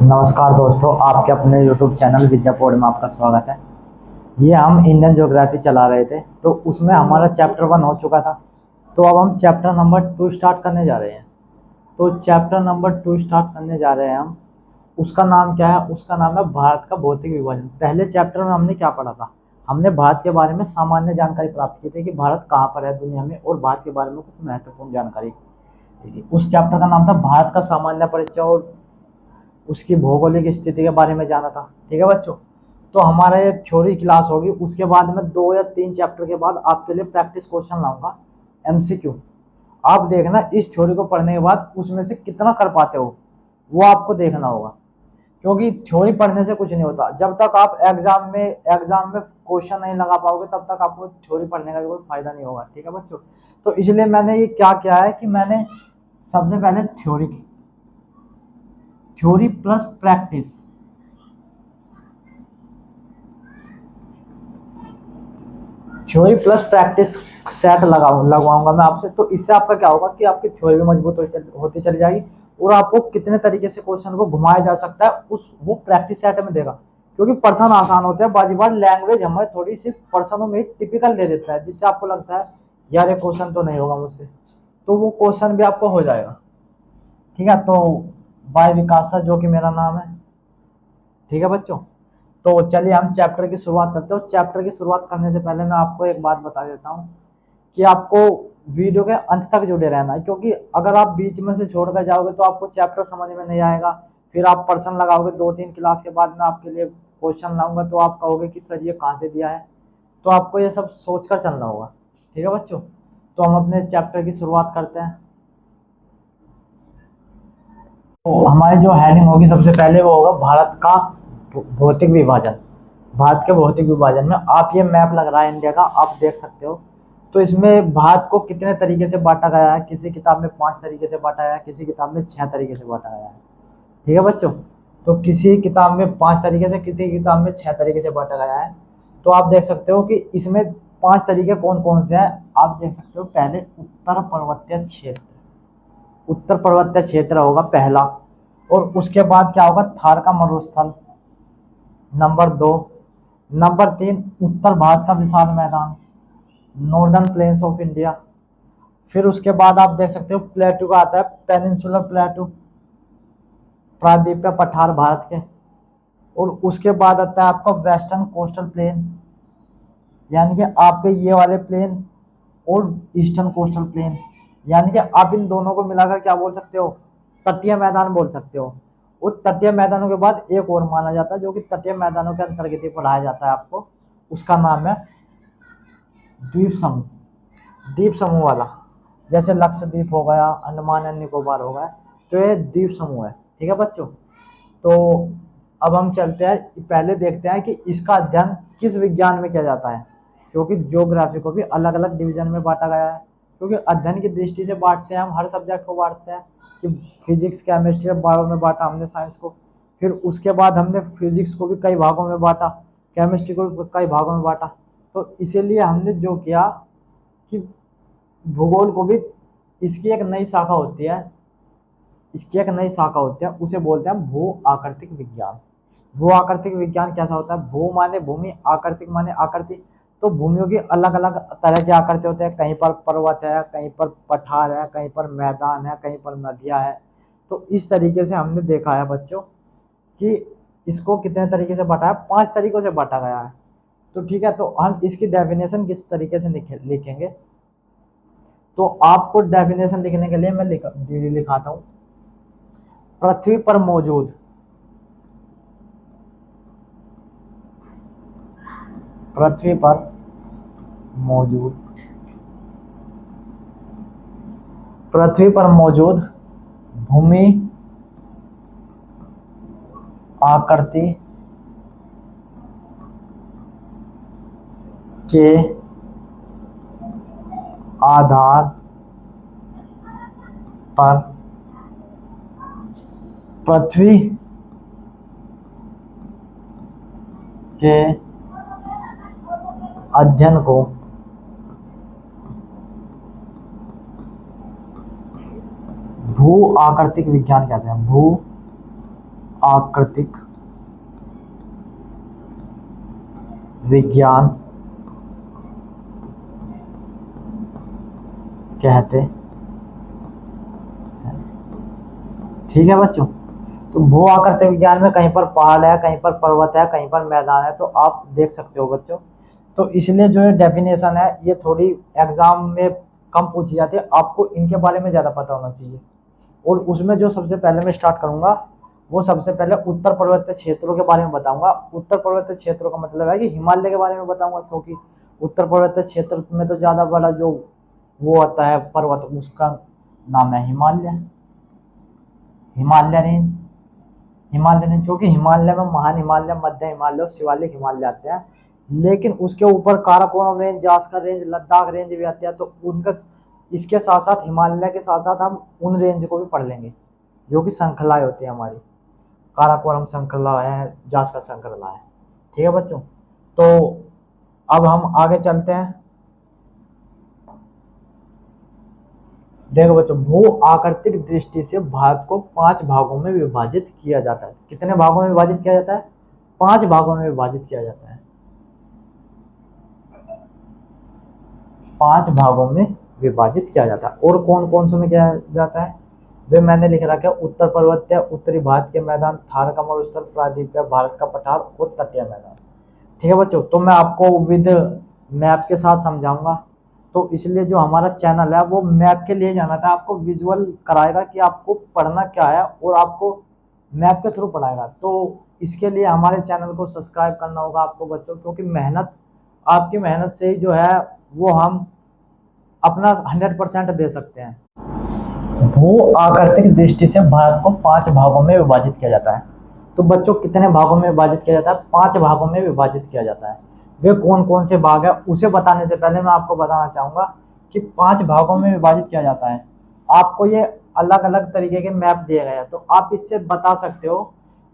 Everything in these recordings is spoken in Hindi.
नमस्कार दोस्तों, आपके अपने YouTube चैनल विद्यापौड़ में आपका स्वागत है। ये हम इंडियन ज्योग्राफी चला रहे थे, तो उसमें हमारा चैप्टर 1 हो चुका था। तो अब हम चैप्टर नंबर 2 स्टार्ट करने जा रहे हैं। तो चैप्टर नंबर 2 स्टार्ट करने जा रहे हैं हम। उसका नाम क्या है? उसका नाम है भारत का भौतिक विभाजन। पहले चैप्टर में हमने क्या पढ़ा था? हमने भारत के बारे में सामान्य जानकारी प्राप्त की थी कि भारत कहाँ पर है दुनिया में, और भारत के बारे में कुछ महत्वपूर्ण जानकारी थी। उस चैप्टर का नाम था भारत का सामान्य परिचय, और उसकी भौगोलिक स्थिति के बारे में जाना था। ठीक है बच्चों, तो हमारा ये थ्योरी क्लास होगी। उसके बाद में 2 या 3 चैप्टर के बाद आपके लिए प्रैक्टिस क्वेश्चन लाऊंगा, एमसीक्यू। आप देखना इस थ्योरी को पढ़ने के बाद उसमें से कितना कर पाते हो, वो आपको देखना होगा। क्योंकि थ्योरी पढ़ने से कुछ नहीं होता। जब तक आप एग्जाम में क्वेश्चन नहीं लगा पाओगे, तब तक आपको थ्योरी पढ़ने का कोई फायदा नहीं होगा। ठीक है बच्चों, तो इसलिए मैंने ये क्या किया है कि मैंने सबसे पहले theory plus practice, theory plus practice set लगवाऊंगा मैं आपसे। तो इससे आपका क्या होगा कि आपकी थ्योरी भी मजबूत होती चली जाएगी, और आपको कितने तरीके से क्वेश्चन को घुमाया जा सकता है उस वो प्रैक्टिस सेट में देगा। क्योंकि पर्सन आसान होते हैं, बाजी बार लैंग्वेज हमें थोड़ी सी पर्सनों में टिपिकल दे देता है, जिससे आपको लगता है यार ये क्वेश्चन तो नहीं होगा मुझसे, तो वो क्वेश्चन भी आपको हो जाएगा। ठीक है, तो बाय विकास सर, जो कि मेरा नाम है। ठीक है बच्चों, तो चलिए हम चैप्टर की शुरुआत करते हैं। चैप्टर की शुरुआत करने से पहले मैं आपको एक बात बता देता हूँ कि आपको वीडियो के अंत तक जुड़े रहना है। क्योंकि अगर आप बीच में से छोड़ कर जाओगे तो आपको चैप्टर समझ में नहीं आएगा। फिर आप पर्सन लगाओगे, 2-3 क्लास के बाद मैं आपके लिए क्वेश्चन लाऊंगा, तो आप कहोगे कि सर ये कहाँ से दिया है। तो आपको ये सब सोच कर चलना होगा। ठीक है बच्चों, तो हम अपने चैप्टर की शुरुआत करते हैं। तो हमारी जो हेडिंग होगी, सबसे पहले वो होगा भारत का भौतिक विभाजन। भारत के भौतिक विभाजन में आप ये मैप लग रहा है इंडिया का, आप देख सकते हो। तो इसमें भारत को कितने तरीके से बांटा गया है? किसी किताब में 5 तरीके से बांटा गया है, किसी किताब में 6 तरीके से बांटा गया है। ठीक है बच्चों, तो किसी किताब में 5 तरीके से, किसी किताब में 6 तरीके से बांटा गया है। तो आप देख सकते हो कि इसमें 5 तरीके कौन कौन से हैं। आप देख सकते हो, पहले उत्तर पर्वतीय क्षेत्र, उत्तर पर्वतीय क्षेत्र होगा पहला। और उसके बाद क्या होगा? थार का मरुस्थल, नंबर 2। नंबर 3, उत्तर भारत का विशाल मैदान, नॉर्दर्न प्लेन्स ऑफ इंडिया। फिर उसके बाद आप देख सकते हो प्लेटू का आता है, पेनिनसुलर प्लेटू, प्रायद्वीपीय पठार भारत के। और उसके बाद आता है आपका वेस्टर्न कोस्टल प्लेन, यानी कि आपके ये वाले प्लेन, और ईस्टर्न कोस्टल प्लेन, यानी कि आप इन दोनों को मिलाकर क्या बोल सकते हो? तटीय मैदान बोल सकते हो। उस तटीय मैदानों के बाद एक और माना जाता है, जो कि तटीय मैदानों के अंतर्गत ही पढ़ाया जाता है आपको। उसका नाम है द्वीप समूह, द्वीप समूह वाला। जैसे लक्षद्वीप हो गया, अंडमान एंड निकोबार हो गया, तो ये द्वीप समूह है। ठीक है बच्चों, तो अब हम चलते हैं, पहले देखते हैं कि इसका अध्ययन किस विज्ञान में किया जाता है। क्योंकि ज्योग्राफी को भी अलग अलग डिवीजन में बांटा गया है। क्योंकि अध्ययन की दृष्टि से बांटते हैं हम, हर सब्जेक्ट को बांटते हैं कि फिजिक्स, केमिस्ट्री, बायो में बांटा हमने साइंस को। फिर उसके बाद हमने फिजिक्स को भी कई भागों में बांटा, केमिस्ट्री को भी कई भागों में बांटा। तो इसीलिए हमने जो किया कि भूगोल को भी, इसकी एक नई शाखा होती है, इसकी एक नई शाखा होती है, उसे बोलते हैं भू आकृतिक विज्ञान। भू आकृतिक विज्ञान कैसा होता है? भू माने भूमि, आकृतिक माने आकृति। तो भूमियों की अलग अलग तरह की आकृति होते हैं। कहीं पर पर्वत है, कहीं पर पठार है, कहीं पर मैदान है, कहीं पर नदियां है। तो इस तरीके से हमने देखा है बच्चों कि इसको कितने तरीके से बांटा है। 5 तरीकों से बांटा गया है। तो ठीक है, तो हम इसकी डेफिनेशन किस तरीके से लिखेंगे? तो आपको डेफिनेशन लिखने के लिए मैं लिखाता हूँ। पृथ्वी पर मौजूद, पृथ्वी पर मौजूद, पृथ्वी पर मौजूद भूमि आकृति के आधार पर पृथ्वी के अध्ययन को भू आकृतिक विज्ञान कहते हैं। भू आकृतिक विज्ञान कहते हैं। ठीक है बच्चों, तो भू आकृति विज्ञान में कहीं पर पहाड़ है, कहीं पर पर्वत है, कहीं पर मैदान है, तो आप देख सकते हो बच्चों। तो इसलिए जो है डेफिनेशन है ये थोड़ी एग्जाम में कम पूछी जाती है, आपको इनके बारे में ज़्यादा पता होना चाहिए। और उसमें जो सबसे पहले मैं स्टार्ट करूंगा वो सबसे पहले उत्तर पर्वतीय क्षेत्रों के बारे में बताऊंगा। उत्तर पर्वतीय क्षेत्रों का मतलब है कि हिमालय के बारे में बताऊंगा, क्योंकि उत्तर पर्वतीय क्षेत्र में तो ज़्यादा बड़ा जो वो होता है पर्वत, उसका नाम है हिमालय, हिमालय रेंज। हिमालय रेंज क्योंकि हिमालय में महान हिमालय, मध्य हिमालय और शिवालिक हिमालय आते हैं, लेकिन उसके ऊपर Karakoram range, Zanskar range, Ladakh range भी आते हैं। तो उनका इसके साथ साथ हिमालय के साथ साथ हम उन रेंज को भी पढ़ लेंगे जो कि श्रृंखलाएं होती है हमारी, काराकोरम श्रृंखला है, जास्कर श्रृंखला है। ठीक है बच्चों, तो अब हम आगे चलते हैं। देखो बच्चों, भू आकृतिक दृष्टि से भारत को 5 भागों में विभाजित किया जाता है। कितने भागों में विभाजित किया जाता है? 5 भागों में विभाजित किया जाता है। 5 भागों में विभाजित किया जाता है। और कौन कौन से में किया जाता है वे मैंने लिख रखा है। उत्तर पर्वतीय, उत्तरी भारत के मैदान, थार का मरुस्थल, प्रायद्वीपीय भारत का पठार और तटीय मैदान। ठीक है बच्चों, तो मैं आपको विद मैप के साथ समझाऊंगा, तो इसलिए जो हमारा चैनल है वो मैप के लिए जाना था, आपको विजुअल कराएगा कि आपको पढ़ना क्या है और आपको मैप के थ्रू पढ़ाएगा। तो इसके लिए हमारे चैनल को सब्सक्राइब करना होगा आपको बच्चों, क्योंकि मेहनत, आपकी मेहनत से ही जो है वो हम अपना 100% दे सकते हैं। भू आकृतिक दृष्टि से भारत को 5 भागों में विभाजित किया जाता है। तो बच्चों कितने भागों में विभाजित किया जाता है? 5 भागों में विभाजित किया जाता है। वे कौन कौन से भाग है उसे बताने से पहले मैं आपको बताना चाहूंगा कि 5 भागों में विभाजित किया जाता है। आपको ये अलग अलग तरीके के मैप दिए गए हैं, तो आप इससे बता सकते हो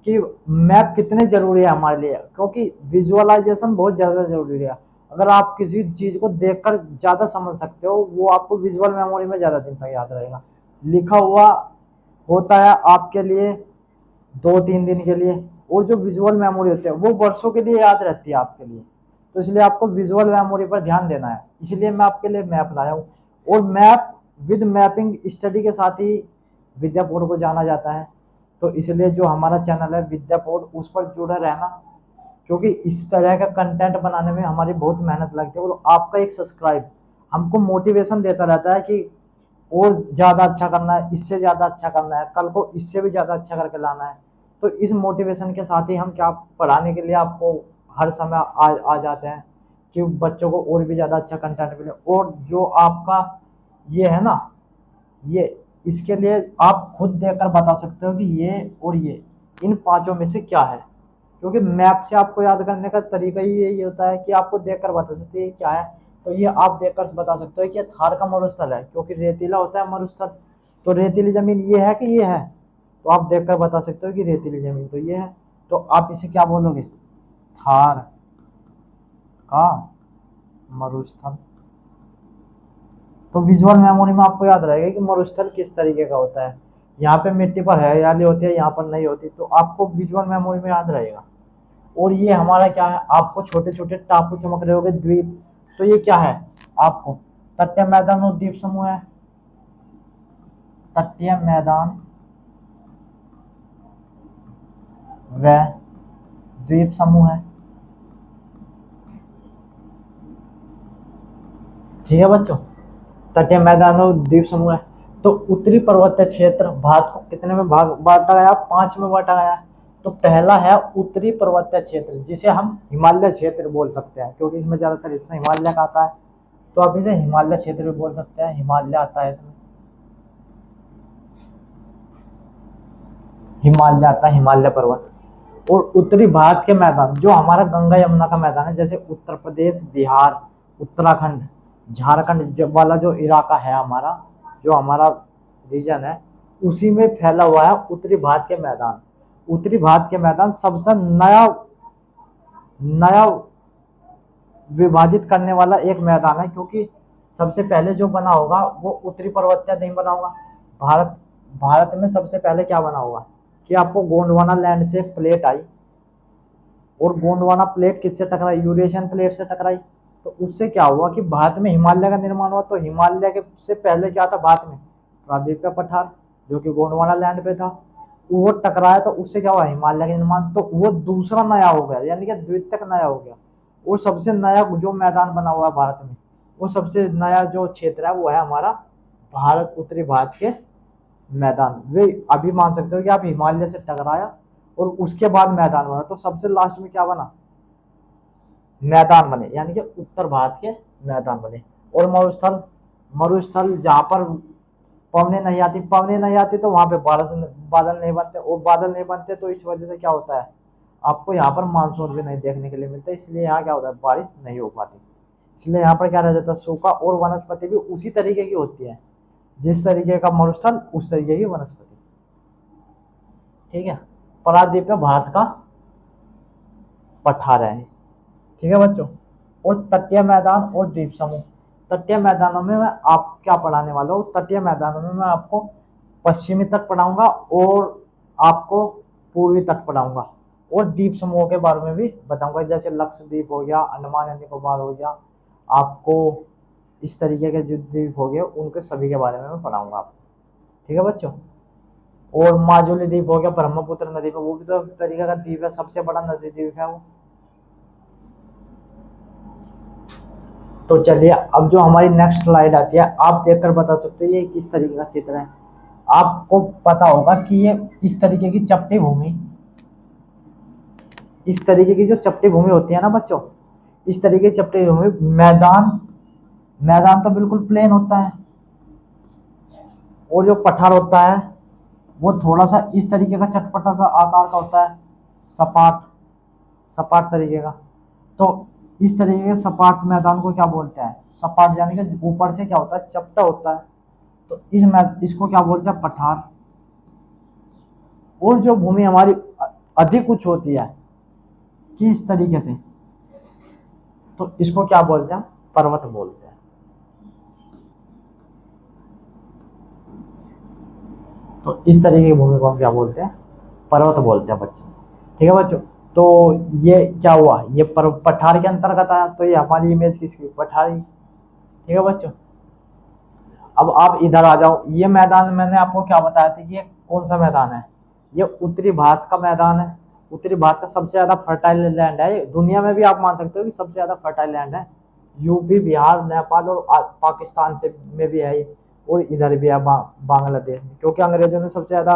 कि मैप कितने जरूरी है हमारे लिए, क्योंकि विजुअलाइजेशन बहुत ज़्यादा जरूरी है। अगर आप किसी चीज़ को देखकर ज़्यादा समझ सकते हो, वो आपको विजुअल मेमोरी में ज़्यादा दिन तक याद रहेगा। लिखा हुआ होता है आपके लिए 2-3 दिन के लिए, और जो विजुअल मेमोरी होती है वो वर्षों के लिए याद रहती है आपके लिए। तो इसलिए आपको विजुअल मेमोरी पर ध्यान देना है, इसलिए मैं आपके लिए मैप लाया हूँ। और मैप विद मैपिंग स्टडी के साथ ही विद्यापोर्ट को जाना जाता है। तो इसलिए जो हमारा चैनल है विद्यापोर्ट, उस पर जुड़े रहना, क्योंकि इस तरह का कंटेंट बनाने में हमारी बहुत मेहनत लगती है। और आपका एक सब्सक्राइब हमको मोटिवेशन देता रहता है कि और ज़्यादा अच्छा करना है, इससे ज़्यादा अच्छा करना है, कल को इससे भी ज़्यादा अच्छा करके लाना है। तो इस मोटिवेशन के साथ ही हम क्या पढ़ाने के लिए आपको हर समय आ जाते हैं कि बच्चों को और भी ज़्यादा अच्छा कंटेंट मिले। और जो आपका ये है ना, ये इसके लिए आप खुद देखकर बता सकते हो कि ये और ये इन 5 में से क्या है, क्योंकि मैप से आपको याद करने का तरीका ही यही होता है कि आपको देखकर बता सकते हैं क्या है। तो ये आप देखकर बता सकते हो कि ये थार का मरुस्थल है, क्योंकि रेतीला होता है मरुस्थल। तो रेतीली जमीन ये है कि ये है, तो आप देखकर बता सकते हो कि रेतीली जमीन तो ये है। तो आप इसे क्या बोलोगे? थार का मरुस्थल। तो विजुअल मेमोरी में आपको याद रहेगा कि मरुस्थल किस तरीके का होता है। यहाँ पे मिट्टी पर हरियाली होती है, यहाँ पर नहीं होती, तो आपको विजुअल मेमोरी में याद रहेगा। और ये हमारा क्या है, आपको छोटे छोटे टापू चमक रहे होंगे, द्वीप, तो ये क्या है आपको? तटीय मैदान और द्वीप समूह है। तटीय मैदान व द्वीप समूह है। ठीक है बच्चों, तटीय मैदान और द्वीप समूह है। तो उत्तरी पर्वतीय क्षेत्र भारत को कितने में भाग बांटा गया? 5 में बांटा गया। तो पहला है उत्तरी पर्वतीय क्षेत्र, जिसे हम हिमालय क्षेत्र बोल सकते हैं, क्योंकि इसमें ज्यादातर हिस्सा हिमालय का आता है, तो आप इसे हिमालय क्षेत्र भी बोल सकते हैं। हिमालय आता है इसमें, हिमालय आता है, हिमालय पर्वत। और उत्तरी भारत के मैदान जो हमारा गंगा यमुना का मैदान है, जैसे उत्तर प्रदेश, बिहार, उत्तराखंड, झारखंड वाला जो इलाका है हमारा, जो हमारा रीजन है, उसी में फैला हुआ है उत्तरी भारत के मैदान। उत्तरी भारत के मैदान सबसे नया नया विभाजित करने वाला एक मैदान है, क्योंकि सबसे पहले जो बना होगा वो उत्तरी पर्वतीय नहीं बना होगा। भारत भारत में सबसे पहले क्या बना होगा? कि आपको गोंडवाना लैंड से एक प्लेट आई, और गोंडवाना प्लेट किससे टकराई, यूरेशियन प्लेट से टकराई। तो उससे क्या हुआ कि भारत में हिमालय का निर्माण हुआ। तो हिमालय के से पहले क्या था भारत में, प्रायद्वीप का पठार जो कि गोंडवाना लैंड पे था, वो टकराया। तो उससे क्या हुआ, हिमालय का निर्माण। तो वो दूसरा नया हो गया, यानी कि द्वितीयक नया हो गया। वो सबसे नया जो मैदान बना हुआ है भारत में, वो सबसे नया जो क्षेत्र है वो है हमारा भारत, उत्तरी भारत के मैदान। वे अभी मान सकते हो कि आप हिमालय से टकराया और उसके बाद मैदान बना। तो सबसे लास्ट में क्या बना, मैदान बने, यानी कि उत्तर भारत के मैदान बने। और मरुस्थल, मरुस्थल जहाँ पर पवने नहीं आती, पवने नहीं आती तो वहां पे बादल नहीं बनते, और बादल नहीं बनते तो इस वजह से क्या होता है, आपको यहाँ पर मानसून भी नहीं देखने के लिए मिलता। इसलिए यहाँ क्या होता है, बारिश नहीं हो पाती। इसलिए यहाँ पर क्या रह जाता है, सूखा। और वनस्पति भी उसी तरीके की होती है, जिस तरीके का मरुस्थल उस तरीके की वनस्पति। ठीक है, प्रायद्वीप में भारत का पठार है। ठीक है बच्चों। और तटीय मैदान और द्वीप समूह। तटीय मैदानों में मैं आप क्या पढ़ाने वाला हूँ, तटीय मैदानों में मैं आपको पश्चिमी तट पढ़ाऊंगा और आपको पूर्वी तट पढ़ाऊंगा, और द्वीप समूहों के बारे में भी बताऊंगा, जैसे लक्षद्वीप हो गया, अंडमान एंड निकोबार हो गया, आपको इस तरीके के जो द्वीप हो गए उनके सभी के बारे में मैं पढ़ाऊंगा आपको। ठीक है बच्चों। और माजुली द्वीप हो गया, ब्रह्मपुत्र नदी पे, वो भी तो तरीके का द्वीप है, सबसे बड़ा नदी द्वीप है वो। तो चलिए, अब जो हमारी नेक्स्ट स्लाइड आती है, आप देखकर बता सकते हो ये किस तरीके का चित्र है। आपको पता होगा कि ये इस तरीके की चपटी भूमि, इस तरीके की जो चपटी भूमि होती है ना बच्चों, इस तरीके की चपटी भूमि, मैदान, मैदान तो बिल्कुल प्लेन होता है, और जो पठार होता है वो थोड़ा सा इस तरीके का चटपटा सा आकार का होता है, सपाट, सपाट तरीके का। तो इस तरीके के सपाट मैदान को क्या बोलते हैं, सपाट, यानी कि ऊपर से क्या होता है, चपटा होता है। तो इसको क्या बोलते हैं, पठार। और जो भूमि हमारी अधिक उच्च होती है कि इस तरीके से, तो इसको क्या बोलते हैं, पर्वत बोलते हैं। तो इस तरीके की भूमि को हम क्या बोलते हैं, पर्वत बोलते हैं बच्चों। ठीक है बच्चों। तो ये क्या हुआ, ये पठार के अंतर्गत आया। तो ये हमारी इमेज किसकी, पठारी। ठीक है बच्चों। अब आप इधर आ जाओ, ये मैदान मैंने आपको क्या बताया था कि ये कौन सा मैदान है, ये उत्तरी भारत का मैदान है। उत्तरी भारत का सबसे ज्यादा फर्टाइल लैंड है, दुनिया में भी आप मान सकते हो कि सबसे ज्यादा फर्टाइल लैंड है। यूपी, बिहार, नेपाल और पाकिस्तान से में भी है ये, और इधर भी है बांग्लादेश में। क्योंकि अंग्रेजों ने सबसे ज्यादा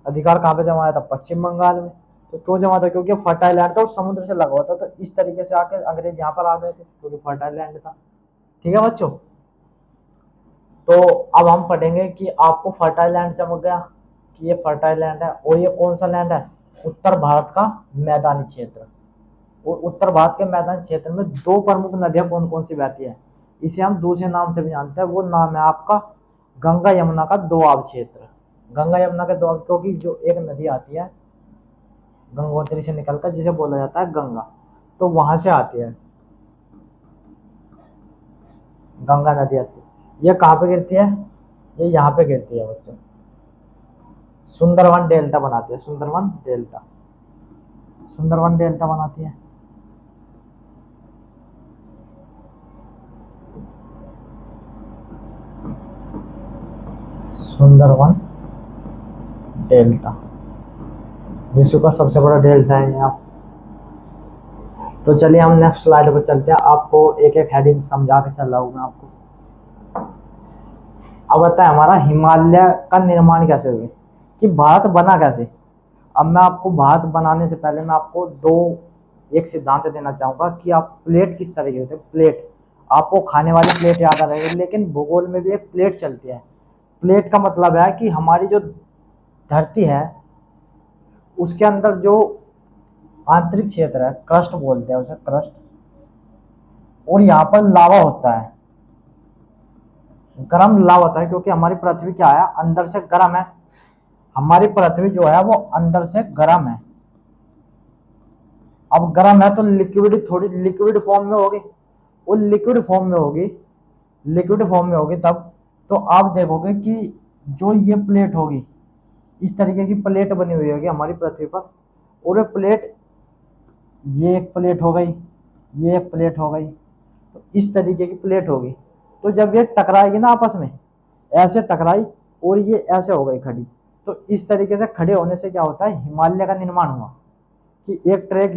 अधिकार कहाँ पे जमाया था, पश्चिम बंगाल में। तो क्यों जमा था, क्योंकि फर्टाइल लैंड था और समुद्र से लगा हुआ था। तो इस तरीके से आके अंग्रेज यहाँ पर आ गए थे, क्योंकि फर्टाइल लैंड था। ठीक है बच्चों। तो अब हम पढ़ेंगे कि आपको फर्टाइल लैंड समझ गया कि ये फर्टाइल लैंड है, और ये कौन सा लैंड है, उत्तर भारत का मैदानी क्षेत्र। और उत्तर भारत के मैदानी क्षेत्र में दो प्रमुख नदियां कौन कौन सी बहती है, इसे हम दूसरे नाम से भी जानते हैं। वो नाम है आपका गंगा यमुना का दोआब क्षेत्र। गंगा यमुना के दोआब, क्योंकि जो एक नदी आती है गंगोत्री से निकलकर, जिसे बोला जाता है गंगा, तो वहां से आती है गंगा नदी आती है। ये कहाँ पे गिरती है, ये यहाँ पे गिरती है बच्चों, सुंदरवन डेल्टा बनाती है, सुंदरवन डेल्टा, सुंदरवन डेल्टा बनाती है। सुंदरवन डेल्टा विश्व का सबसे बड़ा डेल्टा है यहाँ। तो चलिए हम नेक्स्ट स्लाइड पर चलते हैं, आपको एक एक हेडिंग समझा के चल रहा हूँ मैं आपको। अब आता है हमारा हिमालय का निर्माण कैसे हुआ, कि भारत बना कैसे। अब मैं आपको भारत बनाने से पहले मैं आपको एक सिद्धांत देना चाहूंगा कि आप प्लेट किस तरह की होती है। प्लेट, आपको खाने वाली प्लेट याद आ रहेगी, लेकिन भूगोल में भी एक प्लेट चलती है। प्लेट का मतलब है कि हमारी जो धरती है उसके अंदर जो आंतरिक क्षेत्र है, क्रस्ट बोलते हैं उसे, क्रस्ट। और यहाँ पर लावा होता है, गर्म लावा होता है, क्योंकि हमारी पृथ्वी क्या है, अंदर से गर्म है। हमारी पृथ्वी जो है वो अंदर से गर्म है। अब गर्म है तो लिक्विड, थोड़ी लिक्विड फॉर्म में होगी, वो लिक्विड फॉर्म में होगी, लिक्विड फॉर्म में होगी तब। तो आप देखोगे कि जो ये प्लेट होगी, इस तरीके की प्लेट बनी हुई होगी हमारी पृथ्वी पर, और ये प्लेट, ये एक प्लेट हो गई, ये एक प्लेट हो गई, तो इस तरीके की प्लेट होगी। तो जब ये टकराएगी ना आपस में, ऐसे टकराई और ये ऐसे हो गई खड़ी, तो इस तरीके से खड़े होने से क्या होता है, हिमालय का निर्माण हुआ। कि एक ट्रैक,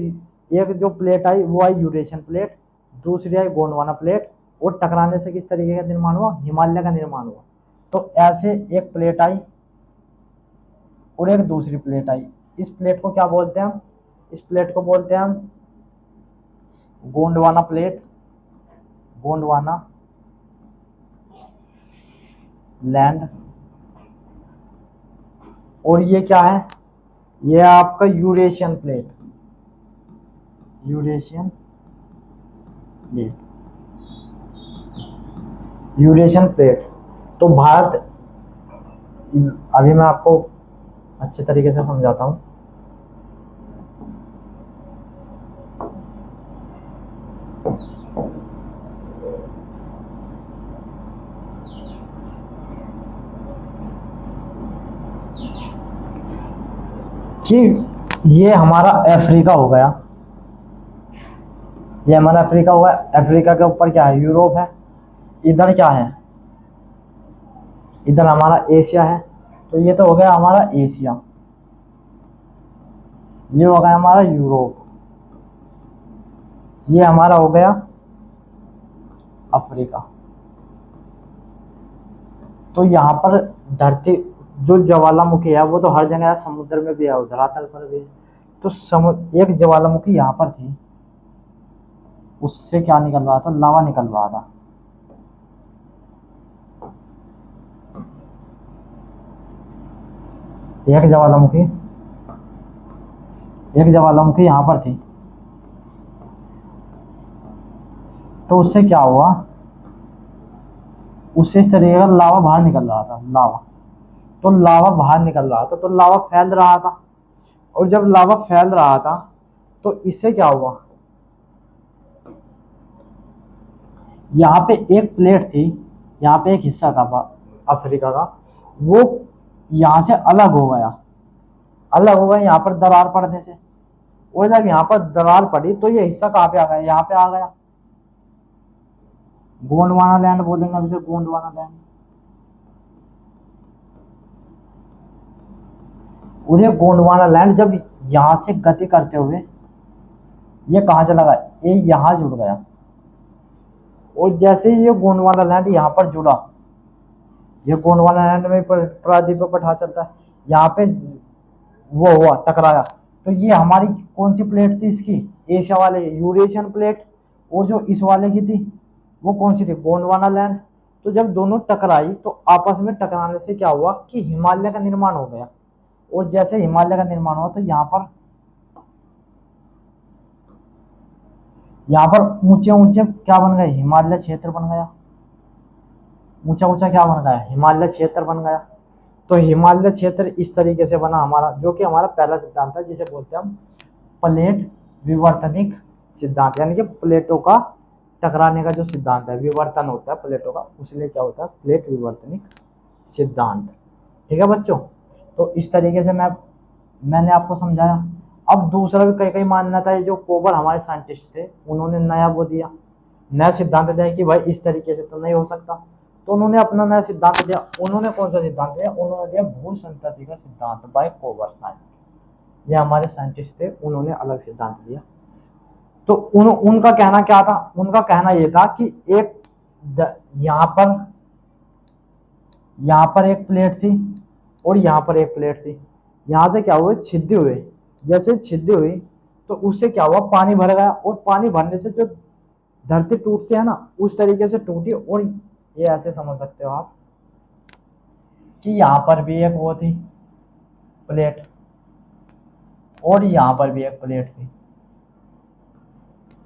एक जो प्लेट आई वो आई यूरेशियन प्लेट, दूसरी आई गोंडवाना प्लेट, और टकराने से किस तरीके का निर्माण हुआ, हिमालय का निर्माण हुआ। तो ऐसे एक प्लेट आई और एक दूसरी प्लेट आई, इस प्लेट को क्या बोलते हैं हम, इस प्लेट को बोलते हैं हम गोंडवाना प्लेट, गोंडवाना लैंड। और ये क्या है, ये आपका Eurasian plate, Eurasian plate, Eurasian plate. तो भारत, अभी मैं आपको अच्छे तरीके से समझाता हूँ। कि ये हमारा अफ्रीका हो गया, ये हमारा अफ्रीका हुआ। अफ्रीका के ऊपर क्या है, यूरोप है। इधर क्या है, इधर हमारा एशिया है। तो ये तो हो गया हमारा एशिया, ये हो गया हमारा यूरोप, ये हमारा हो गया अफ्रीका। तो यहाँ पर धरती, जो ज्वालामुखी है वो तो हर जगह है, समुद्र में भी है, धरातल पर भी है। तो एक ज्वालामुखी यहाँ पर थी, उससे क्या निकल रहा था, लावा निकल रहा था। एक ज्वालामुखी, एक ज्वालामुखी यहाँ पर थी, तो उससे क्या हुआ, उससे इस तरीके का लावा बाहर निकल रहा था, लावा। तो लावा बाहर निकल रहा था, तो लावा फैल रहा था, और जब लावा फैल रहा था तो इससे क्या हुआ, यहाँ पे एक प्लेट थी, यहाँ पे एक हिस्सा था अफ्रीका का, वो यहाँ से अलग हो गया, अलग हो गया यहाँ पर दरार पड़ने से। और जब यहाँ पर दरार पड़ी तो ये हिस्सा कहाँ पे आ गया, यहाँ पे आ गया। गोंडवाना लैंड बोलेंगे अब इसे, गोंडवाना लैंड। और ये गोंडवाना लैंड जब यहाँ से गति करते हुए ये कहाँ चला गया, ये यहाँ जुड़ गया। और जैसे ही ये गोंडवाना लैंड यहाँ पर जुड़ा, ये गोंडवाना लैंड में प्रायद्वीप पर पता चलता है, यहाँ पे वो हुआ, टकराया। तो ये हमारी कौन सी प्लेट थी इसकी, एशिया वाले यूरेशियन प्लेट, और जो इस वाले की थी वो कौन सी थी, गोंडवाना लैंड। तो जब दोनों टकराई तो आपस में टकराने से क्या हुआ कि हिमालय का निर्माण हो गया। और जैसे हिमालय का निर्माण हुआ तो यहाँ पर ऊंचे ऊंचे क्या बन गए, हिमालय क्षेत्र बन गया। ऊंचा ऊंचा क्या बन गया, हिमालय क्षेत्र बन गया। तो हिमालय क्षेत्र इस तरीके से बना हमारा, जो कि हमारा पहला सिद्धांत है, जिसे बोलते हैं हम प्लेट विवर्तनिक सिद्धांत। यानी कि प्लेटों का टकराने का जो सिद्धांत है, विवर्तन होता है प्लेटों का, उसलिए क्या होता है, प्लेट विवर्तनिक सिद्धांत। ठीक है बच्चों, तो इस तरीके से मैंने आपको समझाया। अब दूसरा भी कई कई मान्यता है, जो कोबर हमारे साइंटिस्ट थे उन्होंने नया वो दिया, नया सिद्धांत दिया कि भाई इस तरीके से तो नहीं हो सकता। तो उन्होंने अपना नया सिद्धांत दिया। उन्होंने कौन सा सिद्धांत दिया, उन्होंने दिया भू संतति का सिद्धांत बाय कोबर साइंस। ये हमारे साइंटिस्ट थे, उन्होंने अलग सिद्धांत दिया। तो उनका कहना क्या था, उनका कहना यह था कि एक यहाँ पर एक प्लेट थी और यहाँ पर एक प्लेट थी, यहाँ से क्या हुए, छिद्र हुए। जैसे छिद्र हुई तो उससे क्या हुआ, पानी भर गया, और पानी भरने से जो धरती टूटती है ना, उस तरीके से टूटी। और ये ऐसे समझ सकते हो आप कि यहाँ पर भी एक वो थी प्लेट, और यहाँ पर भी एक प्लेट थी,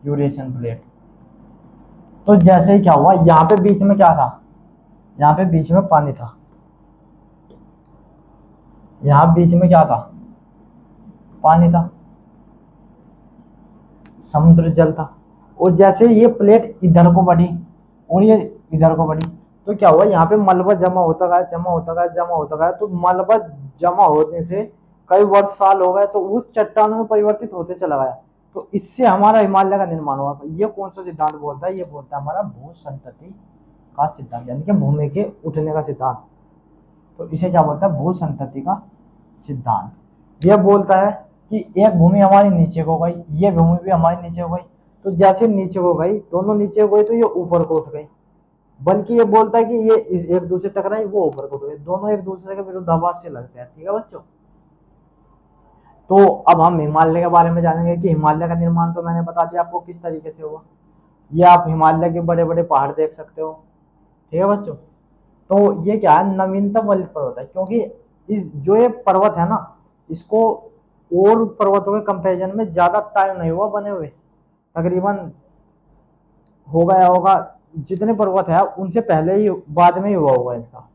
यूरेशियन प्लेट। तो जैसे ही क्या हुआ, यहाँ पे बीच में क्या था, यहाँ पे बीच में पानी था, यहाँ बीच में क्या था, पानी था, समुद्र जल था। और जैसे ये प्लेट इधर को बढ़ी और ये इधर को बढ़ी, तो क्या हुआ, यहाँ पे मलबा जमा होता गया, जमा होता गया, जमा होता गया। तो मलबा जमा होने से कई वर्ष साल हो गए तो वो चट्टानों में परिवर्तित होते चला गया। तो इससे हमारा हिमालय का निर्माण हुआ। तो ये कौन सा सिद्धांत बोलता है? ये बोलता है हमारा भू संतति का सिद्धांत, यानी कि भूमि के उठने का सिद्धांत। तो इसे क्या बोलता है? भू संतति का सिद्धांत। यह बोलता है कि एक भूमि हमारी नीचे को गई, ये भूमि भी हमारी नीचे हो गई, तो जैसे नीचे को गई, दोनों नीचे हो गई तो ये ऊपर को उठ गई। बल्कि ये बोलता है कि ये एक दूसरे टकराई, वो ऊपर को उठ गई, दोनों एक दूसरे के विरुद्धाभास से लगते हैं। ठीक है बच्चों। तो अब हम हिमालय के बारे में जानेंगे कि हिमालय का निर्माण तो मैंने बता दिया आपको किस तरीके से हुआ। ये आप हिमालय के बड़े बड़े पहाड़ देख सकते हो। ठीक है बच्चों। तो ये क्या है? नवीनतम वलित पर्वत है, क्योंकि इस जो ये पर्वत है ना, इसको और पर्वतों के कंपैरिजन में ज्यादा टाइम नहीं हुआ बने हुए। तकरीबन हो गया होगा, जितने पर्वत है उनसे पहले ही, बाद में ही हुआ होगा इसका।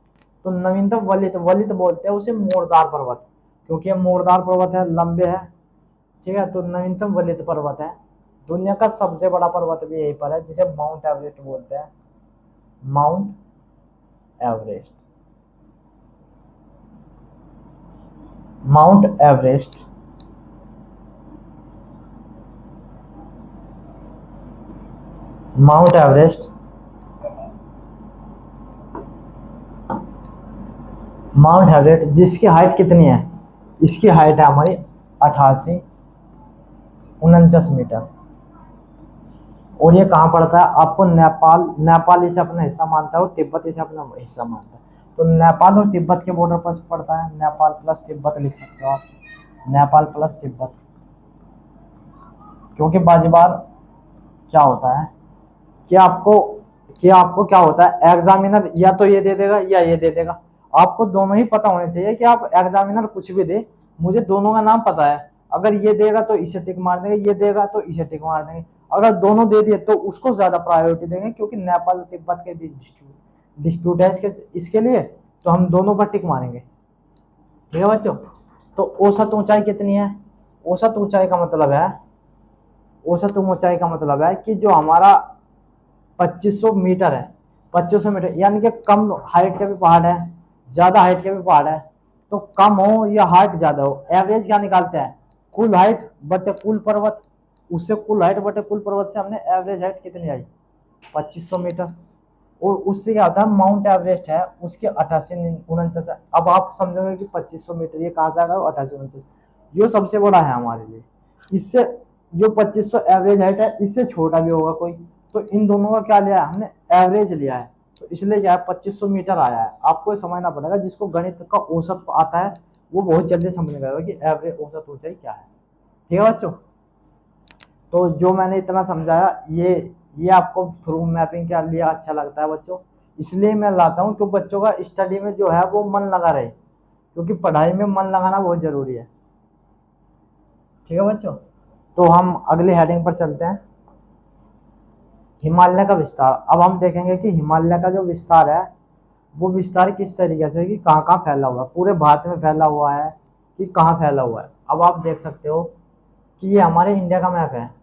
तो नवीनतम वलित, वलित बोलते हैं उसे मोरदार पर्वत, क्योंकि ये मोरदार पर्वत है, लंबे है। ठीक है। तो नवीनतम वलित पर्वत है। दुनिया का सबसे बड़ा पर्वत भी यहीं पर है, जिसे माउंट एवरेस्ट बोलते हैं। Mount Everest. Mount Everest. Mount Everest. Mount Everest जिसकी हाइट कितनी है? इसकी हाइट है हमारी 88-49 मीटर। और ये कहाँ पड़ता है? आपको नेपाल, नेपाल इसे अपना हिस्सा मानता है और तिब्बत इसे अपना हिस्सा मानता है। तो नेपाल और तिब्बत के बॉर्डर पर पड़ता है। नेपाल प्लस तिब्बत लिख सकते हो आप, नेपाल प्लस तिब्बत। क्योंकि बार क्या होता है कि आपको क्या होता है, एग्जामिनर या तो ये दे देगा या ये दे देगा। आपको दोनों ही पता होने चाहिए कि आप एग्जामिनर कुछ भी दे, मुझे दोनों का नाम पता है। अगर ये देगा तो इसे टिक मार देंगे, ये देगा तो इसे टिक मार देंगे। अगर दोनों दे दिए तो उसको ज्यादा प्रायोरिटी देंगे, क्योंकि नेपाल और तिब्बत के बीच डिस्प्यूट है इसके लिए, तो हम दोनों पर टिक मारेंगे। ठीक है बच्चों। तो औसत ऊंचाई कितनी है? औसत ऊंचाई का मतलब है, औसत ऊंचाई का मतलब है कि जो हमारा 2500 मीटर है, 2500 मीटर, यानी कि कम हाइट के भी पहाड़ है, ज्यादा हाइट के भी पहाड़ है। तो कम हो या हाइट ज्यादा हो, एवरेज क्या निकालते हैं? कुल हाइट बटे कुल पर्वत। उससे कुल हाइट बटे कुल पर्वत से हमने एवरेज हाइट कितनी आई? 2500 मीटर। और उससे क्या होता है? माउंट एवरेस्ट है उसके 88-49 है। अब आप समझोगे कि 2500 मीटर ये कहाँ से आ गया? 88-49 ये सबसे बड़ा है हमारे लिए। इससे जो 2500 एवरेज हाइट है, इससे छोटा भी होगा कोई, तो इन दोनों का क्या लिया है हमने? एवरेज लिया है। तो इसलिए क्या है? 2500 मीटर आया है। आपको समझना पड़ेगा, जिसको गणित का औसत आता है वो बहुत जल्दी समझ गया कि एवरेज औसत ऊंचाई क्या है। ठीक है बच्चों। तो जो मैंने इतना समझाया, ये आपको थ्रू मैपिंग के लिए अच्छा लगता है बच्चों, इसलिए मैं लाता हूँ कि बच्चों का स्टडी में जो है वो मन लगा रहे, क्योंकि पढ़ाई में मन लगाना बहुत जरूरी है। ठीक है बच्चों। तो हम अगली हेडिंग पर चलते हैं, हिमालय का विस्तार। अब हम देखेंगे कि हिमालय का जो विस्तार है वो विस्तार किस तरीके से, कि कहाँ कहाँ फैला हुआ है, पूरे भारत में फैला हुआ है कि कहाँ फैला हुआ है। अब आप देख सकते हो कि ये हमारे इंडिया का मैप है।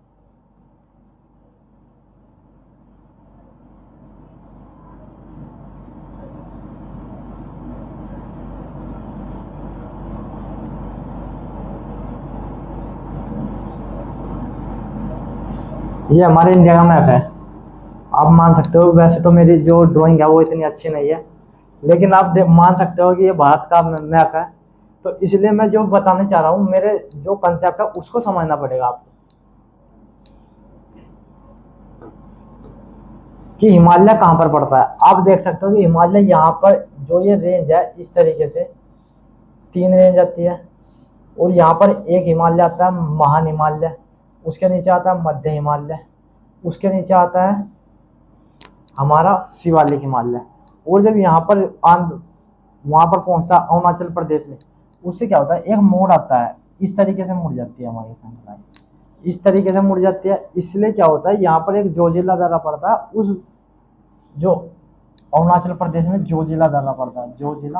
ये हमारे इंडिया का मैप है। आप मान सकते हो, वैसे तो मेरी जो ड्राइंग है वो इतनी अच्छी नहीं है, लेकिन आप मान सकते हो कि ये भारत का मैप है। तो इसलिए मैं जो बताने चाह रहा हूँ, मेरे जो कंसेप्ट है उसको समझना पड़ेगा आपको, कि हिमालय कहाँ पर पड़ता है। आप देख सकते हो कि हिमालय यहाँ पर जो ये रेंज है, इस तरीके से 3 रेंज आती है। और यहाँ पर एक हिमालय आता है महान हिमालय, उसके नीचे आता है मध्य हिमालय, उसके नीचे आता है हमारा शिवालिक हिमालय। और जब यहाँ पर वहां पर पहुंचता है अरुणाचल प्रदेश में, उससे क्या होता है? एक मोड़ आता है, इस तरीके से मुड़ जाती है हमारी श्रृंखला, इस तरीके से मुड़ जाती है। इसलिए क्या होता है? यहाँ पर एक जोजिला दर्रा पड़ता है, उस जो अरुणाचल प्रदेश में जोजिला दर्रा पड़ता है, जोजिला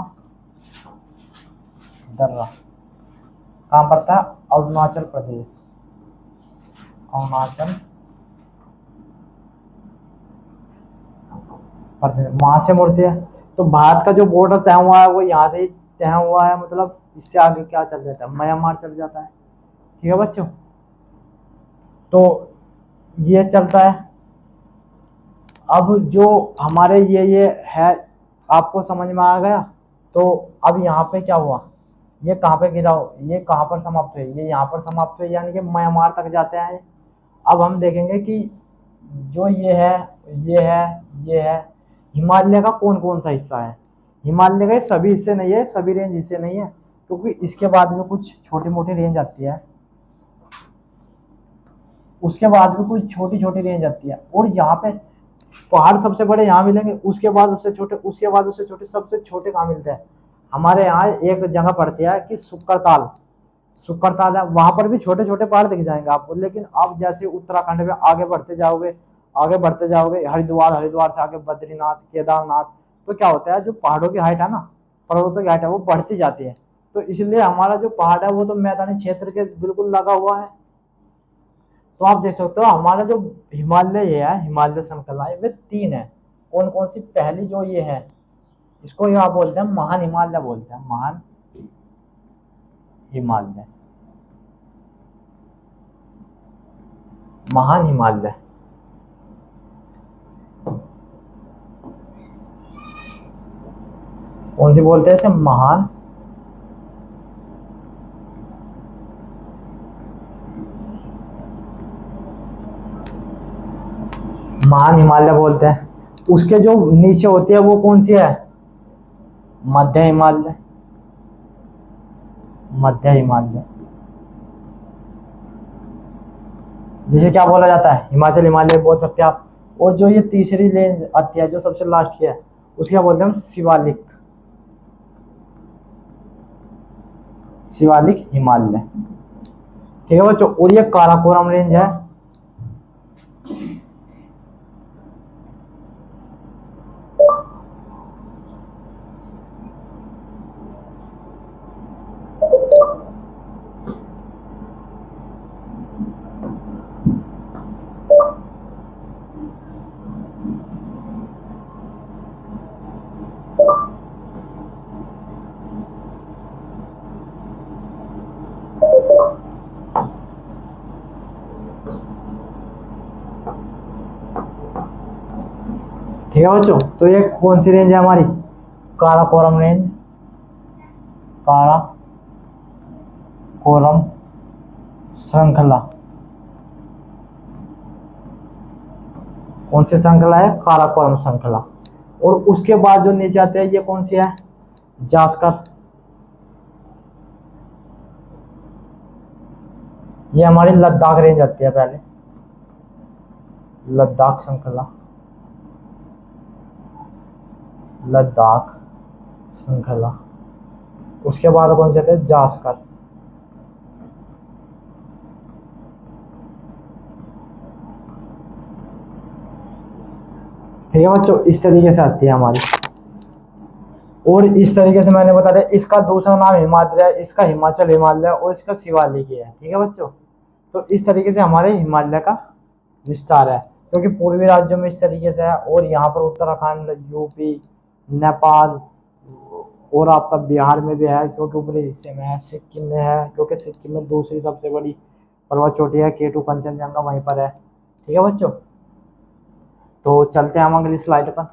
दर्रा कहाँ पड़ता है? अरुणाचल प्रदेश, अरुणाचल प्रदेश, वहां से मुड़ती है। तो भारत का जो बॉर्डर तय हुआ है वो यहाँ से तय हुआ है, मतलब इससे आगे क्या चल जाता है, म्यांमार चल जाता है। ठीक है बच्चों, तो ये चलता है। अब जो हमारे ये है, आपको समझ में आ गया। तो अब यहाँ पे क्या हुआ, ये कहाँ पे गिरा हो, ये कहाँ पर समाप्त हुई, ये यहाँ पर समाप्त हुई, यानी कि म्यांमार तक जाते हैं। अब हम देखेंगे कि जो ये है, ये है, ये है, हिमालय का कौन कौन सा हिस्सा है। हिमालय के सभी हिस्से नहीं है, सभी रेंज हिस्से नहीं है, क्योंकि इसके बाद में कुछ छोटी मोटी रेंज आती है, उसके बाद में कुछ छोटी छोटी रेंज आती है। और यहाँ पे पहाड़ सबसे बड़े यहाँ मिलेंगे, उसके बाद उससे छोटे, उसके बाद उससे छोटे, सबसे छोटे कहाँ मिलते हैं, हमारे यहाँ एक जगह पड़ती है कि सुक्करताल। सुक्करताल है, वहां पर भी छोटे छोटे पहाड़ दिख जाएंगे आपको। लेकिन आप जैसे उत्तराखंड में आगे बढ़ते जाओगे, आगे बढ़ते जाओगे, हरिद्वार, हरिद्वार से आगे बद्रीनाथ, केदारनाथ, तो क्या होता है, जो पहाड़ों की हाइट है ना, पर्वतों की हाइट है, वो बढ़ती जाती है। तो इसलिए हमारा जो पहाड़ है वो तो मैदानी क्षेत्र के बिल्कुल लगा हुआ है। तो आप देख सकते हो हमारा जो हिमालय ये है, हिमालय श्रृंखला है, वे 3 है। कौन कौन सी, पहली जो ये है, इसको यहाँ बोलते हैं महान हिमालय बोलते हैं, महान हिमालय, महान हिमालय। कौन सी बोलते हैं इसे, महान महान हिमालय बोलते हैं। उसके जो नीचे होती है वो कौन सी है, मध्य हिमालय, मध्य हिमालय, जिसे क्या बोला जाता है, हिमाचल हिमालय बोल सकते हैं आप। और जो ये तीसरी रेंज आती है, जो सबसे लास्ट की है, उसके क्या बोलते हैं हम, शिवालिक, शिवालिक हिमालय। ठीक है बच्चों, और ये काराकोरम रेंज है, ठीक है बच्चों। तो ये कौन सी रेंज है हमारी, काराकोरम रेंज, काराकोरम श्रृंखला। कौन सी श्रृंखला है, काराकोरम श्रृंखला। और उसके बाद जो नीचे आते हैं, ये कौन सी है, जास्कर, ये हमारी लद्दाख रेंज आती है पहले, लद्दाख श्रृंखला, लद्दाख श्रृंखला। उसके बाद कौन से आते हैं, जास्कर। ठीक है बच्चों, इस तरीके से आती है हमारी। और इस तरीके से मैंने बता दिया, इसका दूसरा नाम हिमाद्री है, इसका हिमाचल हिमालय, और इसका शिवालिक है। ठीक है बच्चों, तो इस तरीके से हमारे हिमालय का विस्तार है, क्योंकि पूर्वी राज्यों में इस तरीके से है, और यहाँ पर उत्तराखंड, यूपी, नेपाल, और आपका बिहार में भी है, क्योंकि ऊपरी हिस्से में है, सिक्किम में है, क्योंकि सिक्किम में दूसरी सबसे बड़ी पर्वत चोटी है, K2 कंचनजंगा वहीं पर है। ठीक है बच्चों, तो चलते हैं हम अगली स्लाइड पर।